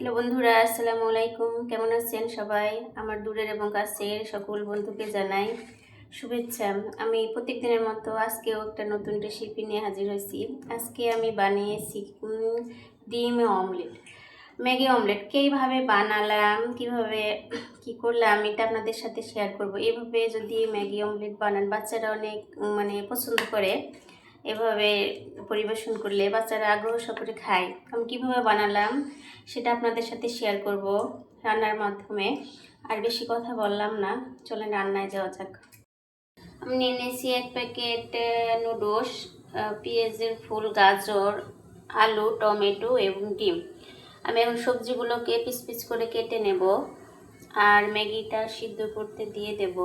Hello বন্ধুরা, আসসালামু আলাইকুম। কেমন আছেন সবাই? আমার দূরের এবং কাছের সকল বন্ধুকে জানাই শুভেচ্ছা। আমি প্রত্যেকদিনের মতো আজকেও একটা নতুন রেসিপি নিয়ে হাজির হয়েছি। আজকে আমি বানিয়েছি ডিম অমলেট, ম্যাগি অমলেট। কীভাবে বানালাম, কিভাবে কি করলাম, এটা আপনাদের সাথে শেয়ার করব। এভাবে যদি ম্যাগি অমলেট বানান, বাচ্চারা অনেক পছন্দ করে। এভাবে পরিবেশন করলে বাচ্চারা আগ্রহ সহকারে খায়। আমি কীভাবে বানালাম সেটা আপনাদের সাথে শেয়ার করব রান্নার মাধ্যমে। আর বেশি কথা বললাম না, চলেন রান্নায় যাওয়া যাক। আমি নিয়ে নিয়েছি 1 প্যাকেট নুডলস, পেঁয়াজের ফুল, গাজর, আলু, টমেটো এবং ডিম। আমি এখন সবজিগুলোকে পিস পিস করে কেটে নেব আর ম্যাগিটা সিদ্ধ করতে দিয়ে দেব।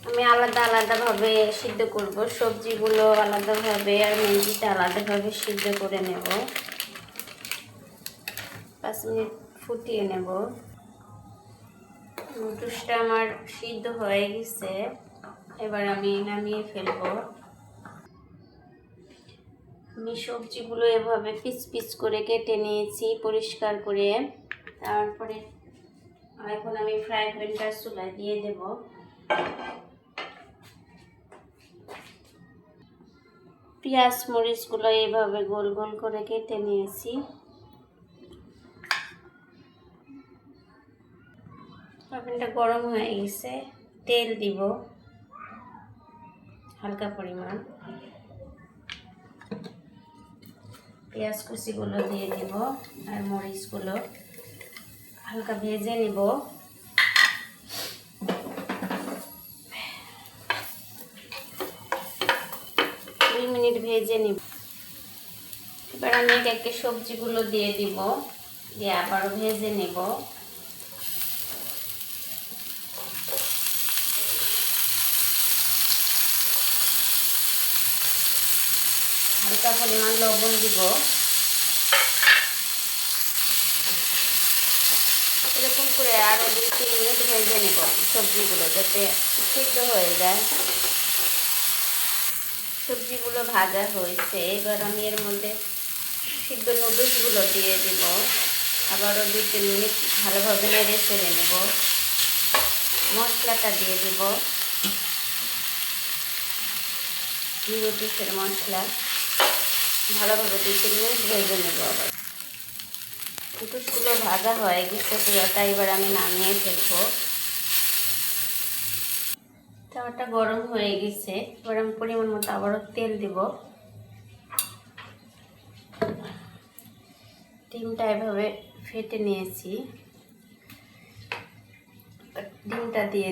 আমি আলাদা আলাদাভাবে সিদ্ধ করব, সবজিগুলো আলাদাভাবে আর ম্যাগিটা আলাদাভাবে সিদ্ধ করে নেব। 5 মিনিট ফুটিয়ে নেব। নুডলসটা আমার সিদ্ধ হয়ে গেছে, এবার আমি নামিয়ে ফেলব। আমি সবজিগুলো এভাবে পিস পিস করে কেটে নিয়েছি পরিষ্কার করে। তারপরে এখন আমি ফ্রাই প্যানটা চুলায় দিয়ে দেব। পেঁয়াজ মরিচগুলো এইভাবে গোল গোল করে কেটে নিয়েছি। প্যানটা গরম হয়ে গেছে, তেল দিব হালকা পরিমাণ। পেঁয়াজ কুচিগুলো দিয়ে দিব আর মরিচগুলো হালকা ভেজে নিব। 2 মিনিট ভেজে নিব। এবার আমি একে একে সবজিগুলো দিয়ে দিব, দিয়ে আবারও ভেজে নেব। হালকা পরিমাণ লবণ দিব। এরকম করে আরও 2-3 মিনিট ভেজে নেব সবজিগুলো, যাতে সিদ্ধ হয়ে যায়। সবজিগুলো ভাজা হয়েছে, এবার আমি এর মধ্যে সিদ্ধ নুডলসগুলো দিয়ে দিব। আবারও 2-3 মিনিট ভালোভাবে নেড়ে চেড়ে নেব। মশলাটা দিয়ে দিব, নুডলসের মশলা। ভালোভাবে 2-3 মিনিট ভেজে নেব। আবার নুডলসগুলো ভাজা হয়ে গেছে পুরোটা, এবার আমি নামিয়ে ফেলবো। তাওয়াটা গরম হয়ে গেছে, এবার আমি পরিমাণ মতো আবারও তেল দিব। ডিমটা এভাবে ফেটে নিয়েছি, ডিমটা দিয়ে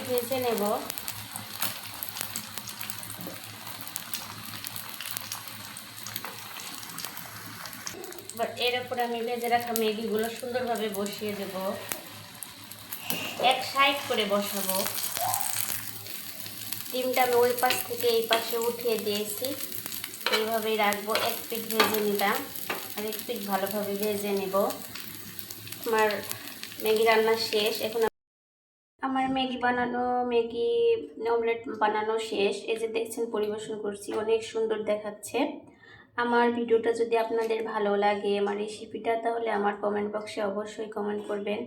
ভেজে নেব। এর উপরে আমি ভেজে রাখা ম্যাগিগুলো সুন্দরভাবে বসিয়ে দেব। এক সাইড করে বসাবো। ডিমটা আমি ওই পাশ থেকে এই পাশে উঠিয়ে দিয়েছি, এইভাবেই রাখবো। এক পিঠ ভেজে নিলাম আর এক পিঠ ভালোভাবে ভেজে নেব। আমার ম্যাগি রান্না শেষ। এখন আমার ম্যাগি অমলেট বানানো শেষ। এই যে দেখছেন পরিবেশন করছি, অনেক সুন্দর দেখাচ্ছে। আমার ভিডিওটা যদি আপনাদের ভালো লাগে, আমার রেসিপিটা, তাহলে আমার কমেন্ট বক্সে অবশ্যই কমেন্ট করবেন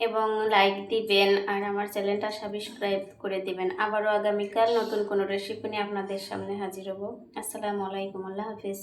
এবং লাইক দিবেন আর আমার চ্যানেলটা সাবস্ক্রাইব করে দিবেন। আবারও আগামীকাল নতুন কোনো রেসিপি নিয়ে আপনাদের সামনে হাজির হব। আসসালামু আলাইকুম, আল্লাহ হাফিজ।